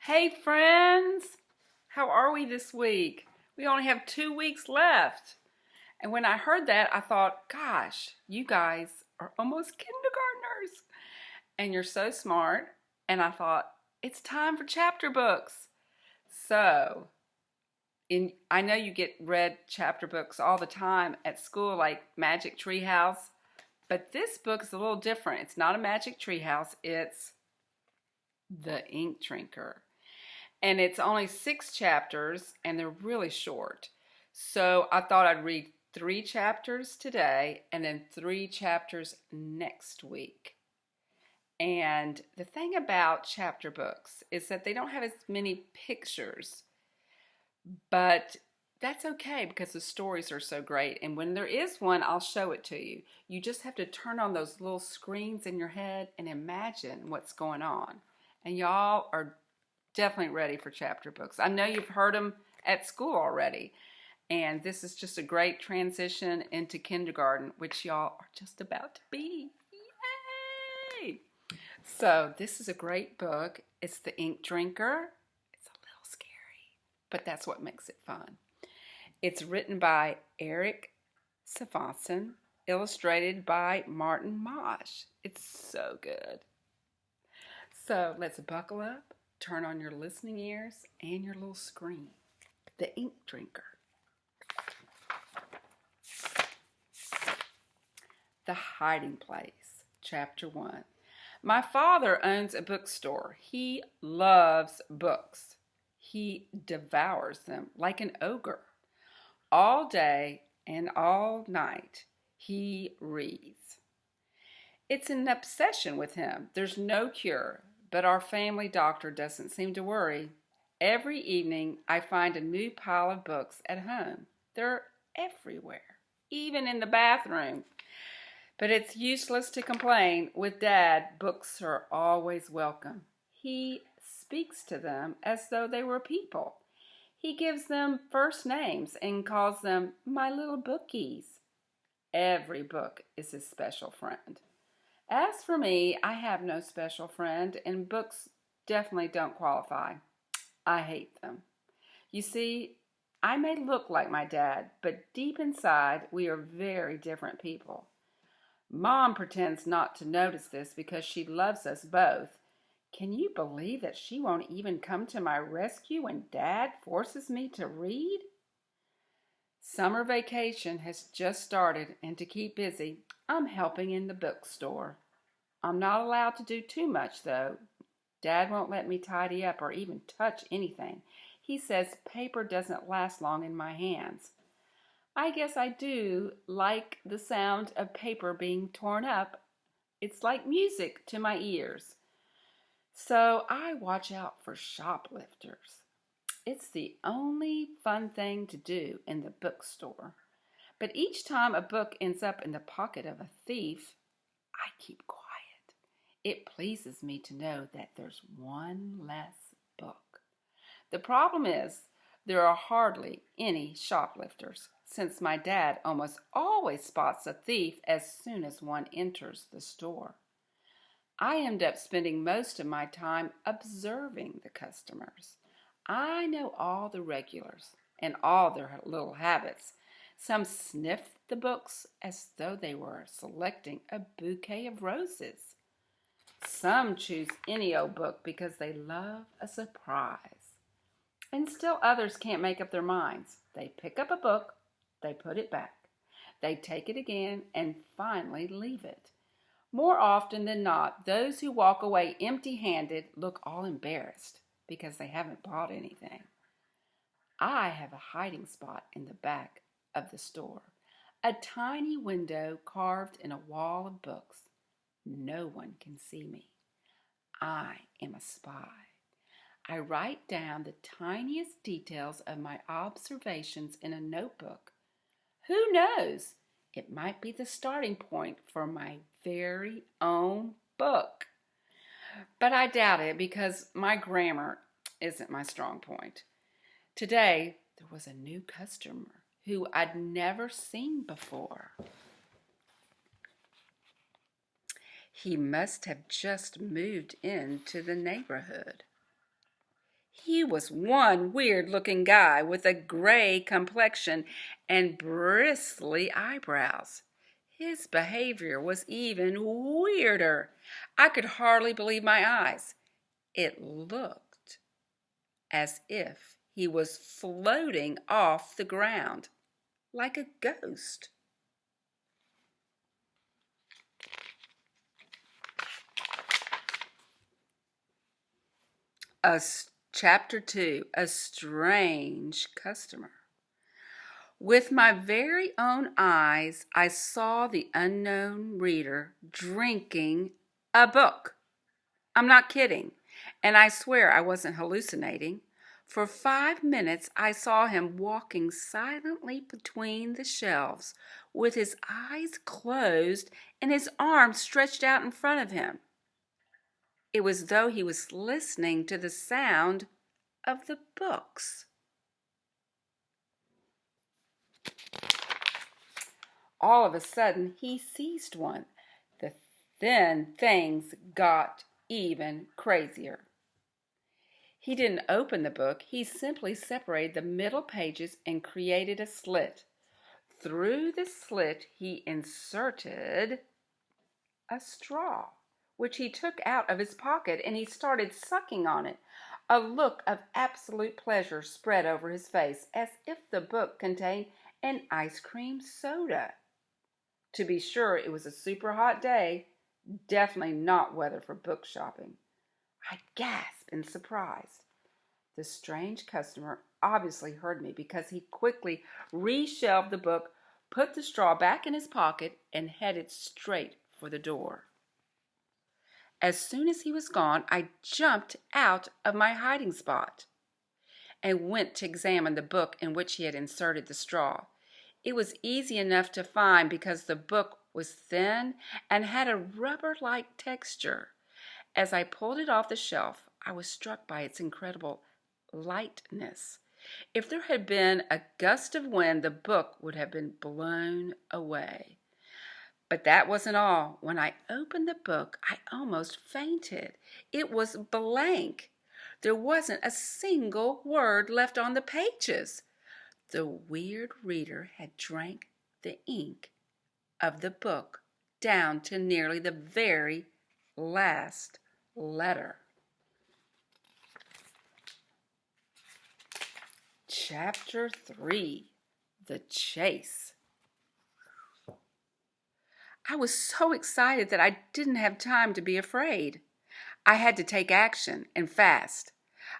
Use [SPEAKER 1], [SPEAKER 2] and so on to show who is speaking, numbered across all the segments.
[SPEAKER 1] Hey friends, how are we this week? We only have 2 weeks left. And when I heard that, I thought, gosh, you guys are almost kindergartners and you're so smart. And I thought, it's time for chapter books. So, I know you get read chapter books all the time at school, like Magic Tree House, but this book is a little different. It's not a Magic Tree House, it's The Ink Drinker. And it's only 6 chapters, and they're really short. So I thought I'd read 3 chapters today, and then 3 chapters next week. And the thing about chapter books is that they don't have as many pictures, but that's okay because the stories are so great. And when there is one, I'll show it to you. You just have to turn on those little screens in your head and imagine what's going on. And y'all are definitely ready for chapter books. I know you've heard them at school already. And this is just a great transition into kindergarten, which y'all are just about to be. Yay! So this is a great book. It's The Ink Drinker. It's a little scary, but that's what makes it fun. It's written by Eric Thompson, illustrated by Martin Mosh. It's so good. So let's buckle up, turn on your listening ears and your little screen. The Ink Drinker. The Hiding Place, Chapter 1. My father owns a bookstore. He loves books. He devours them like an ogre. All day and all night, he reads. It's an obsession with him. There's no cure, but our family doctor doesn't seem to worry. Every evening, I find a new pile of books at home. They're everywhere, even in the bathroom. But it's useless to complain. With Dad, books are always welcome. He speaks to them as though they were people. He gives them first names and calls them my little bookies. Every book is his special friend. As for me, I have no special friend, and books definitely don't qualify. I hate them. You see, I may look like my dad, but deep inside, we are very different people. Mom pretends not to notice this because she loves us both. Can you believe that she won't even come to my rescue when Dad forces me to read? Summer vacation has just started, and to keep busy, I'm helping in the bookstore. I'm not allowed to do too much, though. Dad won't let me tidy up or even touch anything. He says paper doesn't last long in my hands. I guess I do like the sound of paper being torn up. It's like music to my ears. So I watch out for shoplifters. It's the only fun thing to do in the bookstore. But each time a book ends up in the pocket of a thief, I keep quiet. It pleases me to know that there's one less book. The problem is, there are hardly any shoplifters, since my dad almost always spots a thief as soon as one enters the store. I end up spending most of my time observing the customers. I know all the regulars and all their little habits. Some sniff the books as though they were selecting a bouquet of roses. Some choose any old book because they love a surprise. And still others can't make up their minds. They pick up a book, they put it back. They take it again and finally leave it. More often than not, those who walk away empty-handed look all embarrassed because they haven't bought anything. I have a hiding spot in the back of the store. A tiny window carved in a wall of books. No one can see me. I am a spy. I write down the tiniest details of my observations in a notebook. Who knows? It might be the starting point for my very own book. But I doubt it because my grammar isn't my strong point. Today, there was a new customer who I'd never seen before. He must have just moved into the neighborhood. He was one weird-looking guy with a gray complexion and bristly eyebrows. His behavior was even weirder. I could hardly believe my eyes. It looked as if he was floating off the ground like a ghost. Chapter 2, A Strange Customer. With my very own eyes, I saw the unknown reader drinking a book. I'm not kidding, and I swear I wasn't hallucinating. For 5 minutes, I saw him walking silently between the shelves with his eyes closed and his arms stretched out in front of him. It was as though he was listening to the sound of the books. All of a sudden, he seized one. Then things got even crazier. He didn't open the book. He simply separated the middle pages and created a slit. Through the slit, he inserted a straw, which he took out of his pocket, and he started sucking on it. A look of absolute pleasure spread over his face, as if the book contained an ice cream soda. To be sure, it was a super hot day, definitely not weather for book shopping. I gasped in surprise. The strange customer obviously heard me because he quickly reshelved the book, put the straw back in his pocket, and headed straight for the door. As soon as he was gone, I jumped out of my hiding spot and went to examine the book in which he had inserted the straw. It was easy enough to find because the book was thin and had a rubber-like texture. As I pulled it off the shelf, I was struck by its incredible lightness. If there had been a gust of wind, the book would have been blown away. But that wasn't all. When I opened the book, I almost fainted. It was blank. There wasn't a single word left on the pages. The weird reader had drank the ink of the book down to nearly the very last letter. Chapter 3, The Chase. I was so excited that I didn't have time to be afraid. I had to take action, and fast.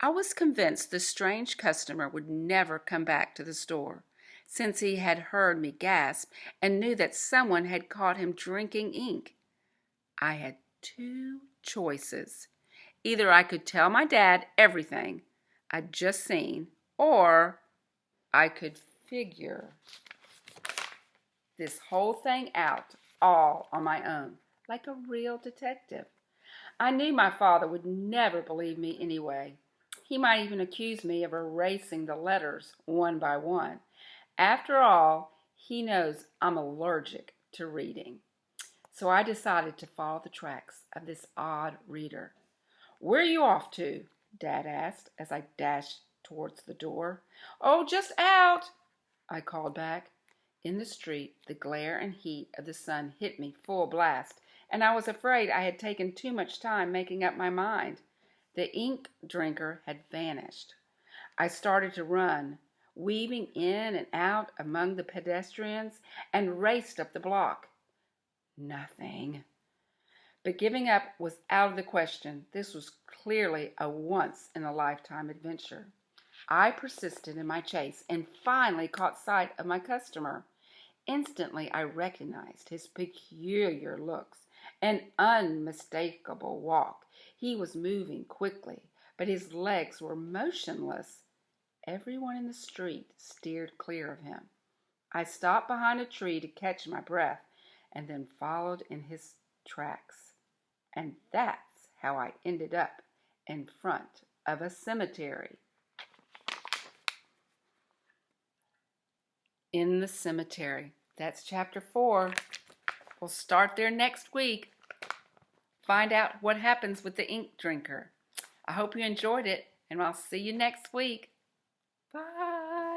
[SPEAKER 1] I was convinced the strange customer would never come back to the store, since he had heard me gasp and knew that someone had caught him drinking ink. I had 2 choices. Either I could tell my dad everything I'd just seen, or I could figure this whole thing out all on my own, like a real detective. I knew my father would never believe me anyway. He might even accuse me of erasing the letters one by one. After all, he knows I'm allergic to reading. So I decided to follow the tracks of this odd reader. "Where are you off to?" Dad asked as I dashed towards the door. "Oh, just out," I called back. In the street, the glare and heat of the sun hit me full blast, and I was afraid I had taken too much time making up my mind. The ink drinker had vanished. I started to run, weaving in and out among the pedestrians, and raced up the block. Nothing. But giving up was out of the question. This was clearly a once-in-a-lifetime adventure. I persisted in my chase and finally caught sight of my customer. Instantly, I recognized his peculiar looks and unmistakable walk. He was moving quickly, but his legs were motionless. Everyone in the street steered clear of him. I stopped behind a tree to catch my breath and then followed in his tracks. And that's how I ended up in front of a cemetery. In the cemetery. That's chapter 4. We'll start there next week. Find out what happens with the ink drinker. I hope you enjoyed it. And I'll see you next week. Bye.